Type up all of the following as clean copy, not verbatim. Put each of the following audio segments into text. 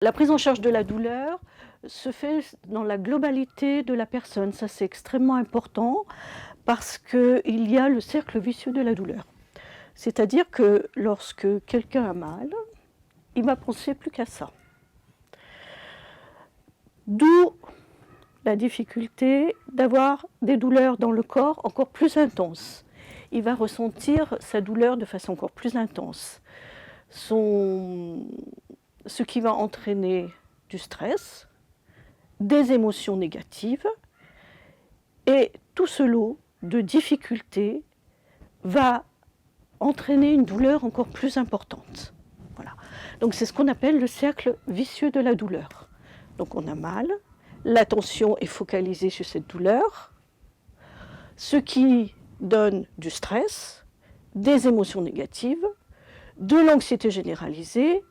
La prise en charge de la douleur se fait dans la globalité de la personne. Ça, c'est extrêmement important parce qu'il y a le cercle vicieux de la douleur. C'est-à-dire que lorsque quelqu'un a mal, il va penser plus qu'à ça. D'où la difficulté d'avoir des douleurs dans le corps encore plus intenses. Il va ressentir sa douleur de façon encore plus intense. Ce qui va entraîner du stress, des émotions négatives, et tout ce lot de difficultés va entraîner une douleur encore plus importante. Voilà. Donc c'est ce qu'on appelle le cercle vicieux de la douleur. Donc on a mal, l'attention est focalisée sur cette douleur, ce qui donne du stress, des émotions négatives, de l'anxiété généralisée,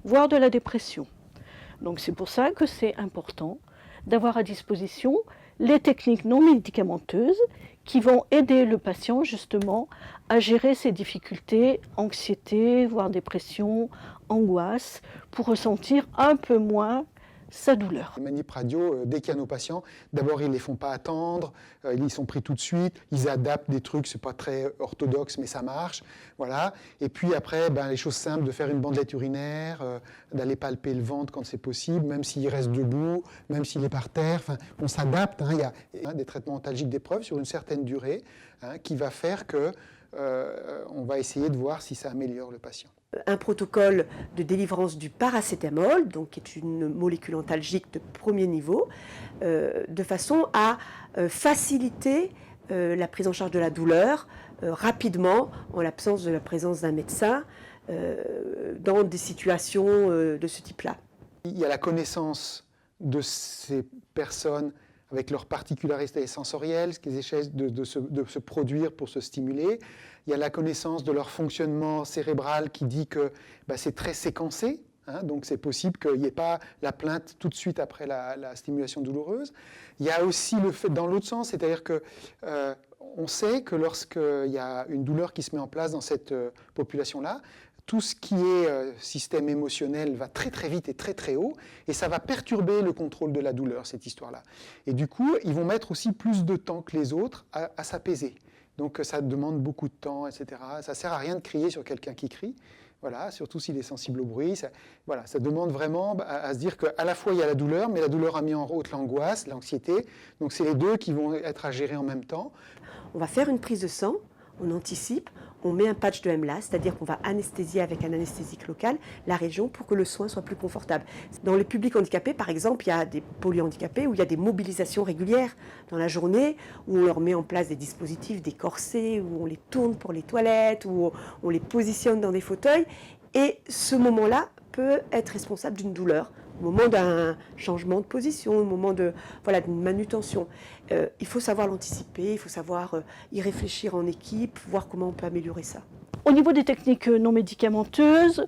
voire de la dépression. Donc c'est pour ça que c'est important d'avoir à disposition les techniques non médicamenteuses qui vont aider le patient justement à gérer ses difficultés, anxiété, voire dépression, angoisse, pour ressentir un peu moins sa douleur. Les manips radio, dès qu'il y a nos patients, d'abord ils ne les font pas attendre, ils sont pris tout de suite, ils adaptent des trucs, c'est pas très orthodoxe mais ça marche, voilà. Et puis après, les choses simples, de faire une bandelette urinaire, d'aller palper le ventre quand c'est possible, même s'il reste debout, même s'il est par terre, enfin, on s'adapte, il y a des traitements antalgiques d'épreuve sur une certaine durée, qui va faire que on va essayer de voir si ça améliore le patient. Un protocole de délivrance du paracétamol, donc qui est une molécule antalgique de premier niveau, de façon à faciliter la prise en charge de la douleur rapidement, en l'absence de la présence d'un médecin, dans des situations de ce type-là. Il y a la connaissance de ces personnes avec leurs particularités sensorielles, ce qu'ils essaient de se produire pour se stimuler. Il y a la connaissance de leur fonctionnement cérébral qui dit que c'est très séquencé, donc c'est possible qu'il n'y ait pas la plainte tout de suite après la stimulation douloureuse. Il y a aussi le fait dans l'autre sens, c'est-à-dire que on sait que lorsqu'il y a une douleur qui se met en place dans cette population-là, tout ce qui est système émotionnel va très très vite et très très haut, et ça va perturber le contrôle de la douleur, cette histoire-là. Et du coup, ils vont mettre aussi plus de temps que les autres à s'apaiser. Donc ça demande beaucoup de temps, etc. Ça ne sert à rien de crier sur quelqu'un qui crie, voilà, surtout s'il est sensible au bruit. Ça demande vraiment à se dire qu'à la fois il y a la douleur, mais la douleur a mis en route l'angoisse, l'anxiété. Donc c'est les deux qui vont être à gérer en même temps. On va faire une prise de sang, on anticipe, on met un patch de MLAS, c'est-à-dire qu'on va anesthésier avec un anesthésique local la région pour que le soin soit plus confortable. Dans les publics handicapés, par exemple, il y a des polyhandicapés où il y a des mobilisations régulières dans la journée, où on leur met en place des dispositifs, des corsets, où on les tourne pour les toilettes, où on les positionne dans des fauteuils. Et ce moment-là peut être responsable d'une douleur, au moment d'un changement de position, au moment d'une manutention. Il faut savoir l'anticiper, il faut savoir y réfléchir en équipe, voir comment on peut améliorer ça. Au niveau des techniques non médicamenteuses,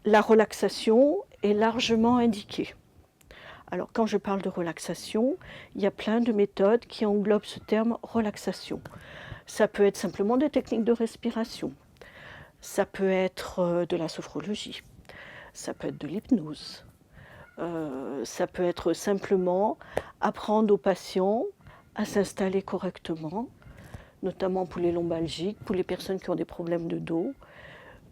la relaxation est largement indiquée. Alors quand je parle de relaxation, il y a plein de méthodes qui englobent ce terme relaxation. Ça peut être simplement des techniques de respiration, ça peut être de la sophrologie, ça peut être de l'hypnose, ça peut être simplement apprendre aux patients à s'installer correctement, notamment pour les lombalgiques, pour les personnes qui ont des problèmes de dos,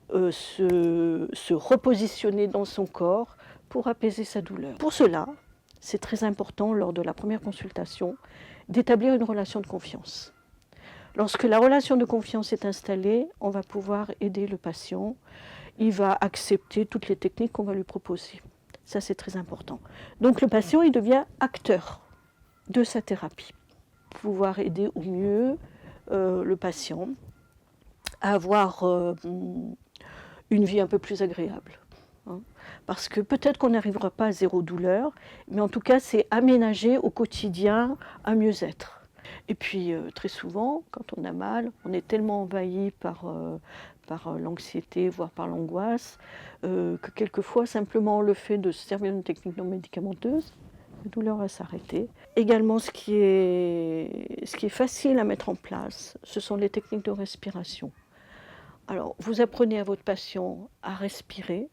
se repositionner dans son corps pour apaiser sa douleur. Pour cela, c'est très important lors de la première consultation d'établir une relation de confiance. Lorsque la relation de confiance est installée, on va pouvoir aider le patient. Il va accepter toutes les techniques qu'on va lui proposer. Ça, c'est très important. Donc le patient, il devient acteur de sa thérapie. Pouvoir aider au mieux le patient à avoir une vie un peu plus agréable. Parce que peut-être qu'on n'arrivera pas à zéro douleur, mais en tout cas, c'est aménager au quotidien un mieux-être. Et puis, très souvent, quand on a mal, on est tellement envahi par l'anxiété, voire par l'angoisse, que quelquefois, simplement le fait de se servir d'une technique non médicamenteuse, la douleur va s'arrêter. Également, ce qui est facile à mettre en place, ce sont les techniques de respiration. Alors, vous apprenez à votre patient à respirer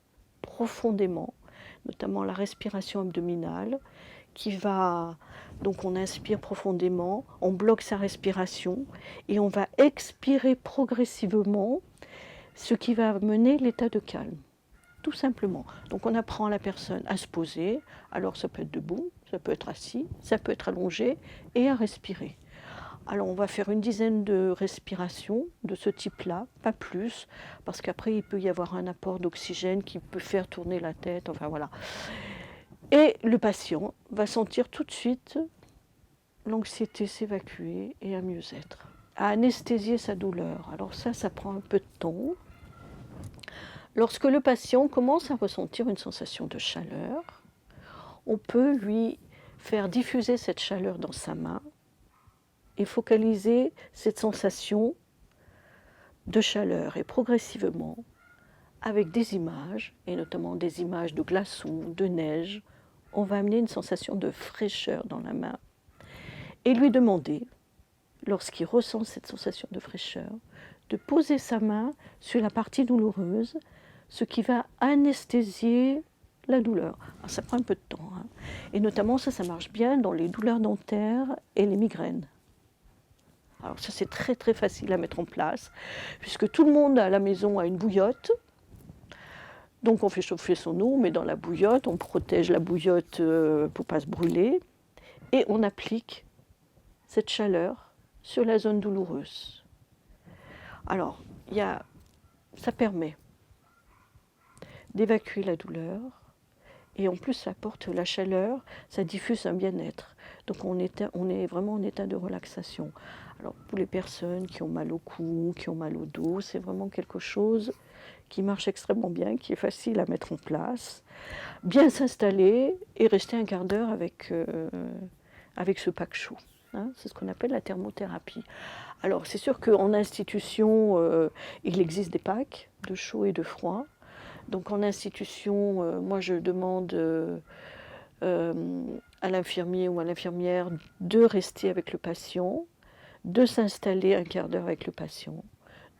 profondément, notamment la respiration abdominale, donc on inspire profondément, on bloque sa respiration et on va expirer progressivement, ce qui va mener l'état de calme, tout simplement. Donc on apprend à la personne à se poser, alors ça peut être debout, ça peut être assis, ça peut être allongé, et à respirer. Alors on va faire une dizaine de respirations de ce type-là, pas plus, parce qu'après il peut y avoir un apport d'oxygène qui peut faire tourner la tête, enfin voilà. Et le patient va sentir tout de suite l'anxiété s'évacuer et à mieux être. À anesthésier sa douleur. Alors ça prend un peu de temps. Lorsque le patient commence à ressentir une sensation de chaleur, on peut lui faire diffuser cette chaleur dans sa main et focaliser cette sensation de chaleur. Et progressivement, avec des images, et notamment des images de glaçons, de neige, on va amener une sensation de fraîcheur dans la main et lui demander, lorsqu'il ressent cette sensation de fraîcheur, de poser sa main sur la partie douloureuse, ce qui va anesthésier la douleur. Alors, ça prend un peu de temps, hein. Et notamment ça marche bien dans les douleurs dentaires et les migraines. Alors ça c'est très très facile à mettre en place, puisque tout le monde à la maison a une bouillotte. Donc on fait chauffer son eau, mais dans la bouillotte, on protège la bouillotte pour ne pas se brûler, et on applique cette chaleur sur la zone douloureuse. Alors, ça permet d'évacuer la douleur, et en plus ça apporte la chaleur, ça diffuse un bien-être. Donc on est vraiment en état de relaxation. Alors pour les personnes qui ont mal au cou, qui ont mal au dos, c'est vraiment quelque chose qui marche extrêmement bien, qui est facile à mettre en place. Bien s'installer et rester un quart d'heure avec ce pack chaud. Hein, c'est ce qu'on appelle la thermothérapie. Alors c'est sûr qu'en institution, il existe des packs de chaud et de froid. Donc en institution, moi je demande à l'infirmier ou à l'infirmière de rester avec le patient, de s'installer un quart d'heure avec le patient,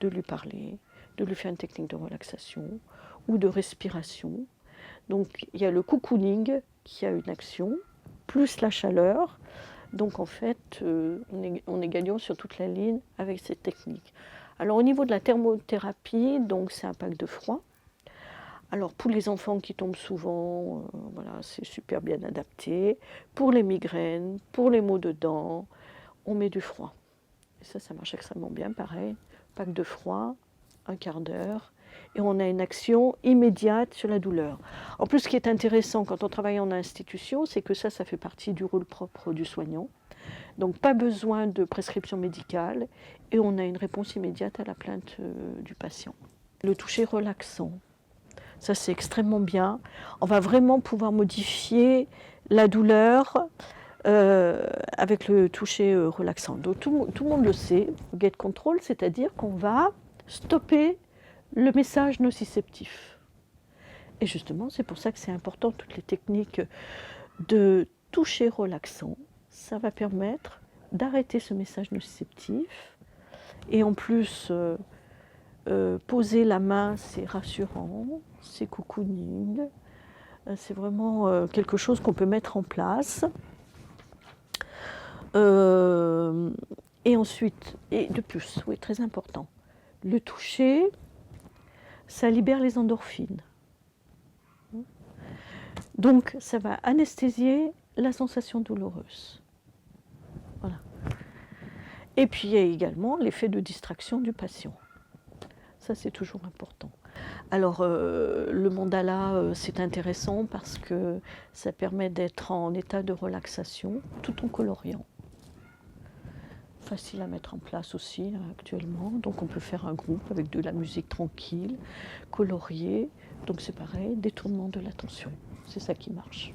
de lui parler, de lui faire une technique de relaxation ou de respiration. Donc il y a le cocooning qui a une action, plus la chaleur. Donc en fait, on est gagnant sur toute la ligne avec cette technique. Alors au niveau de la thermothérapie, donc c'est un pack de froid. Alors pour les enfants qui tombent souvent, voilà, c'est super bien adapté. Pour les migraines, pour les maux de dents, on met du froid. Et ça marche extrêmement bien, pareil. Pack de froid, un quart d'heure, et on a une action immédiate sur la douleur. En plus, ce qui est intéressant quand on travaille en institution, c'est que ça fait partie du rôle propre du soignant. Donc pas besoin de prescription médicale, et on a une réponse immédiate à la plainte du patient. Le toucher relaxant. Ça, c'est extrêmement bien. On va vraiment pouvoir modifier la douleur avec le toucher relaxant. Donc, tout le monde le sait, get control, c'est-à-dire qu'on va stopper le message nociceptif. Et justement, c'est pour ça que c'est important, toutes les techniques de toucher relaxant. Ça va permettre d'arrêter ce message nociceptif. Et en plus, poser la main, c'est rassurant, c'est cocooning, c'est vraiment quelque chose qu'on peut mettre en place. Et ensuite, et de plus, oui, très important, le toucher, ça libère les endorphines. Donc, ça va anesthésier la sensation douloureuse. Voilà. Et puis, il y a également l'effet de distraction du patient. Ça, c'est toujours important. Alors, le mandala, c'est intéressant parce que ça permet d'être en état de relaxation tout en coloriant. Facile à mettre en place aussi actuellement. Donc, on peut faire un groupe avec de la musique tranquille, coloriée. Donc, c'est pareil, détournement de l'attention. C'est ça qui marche.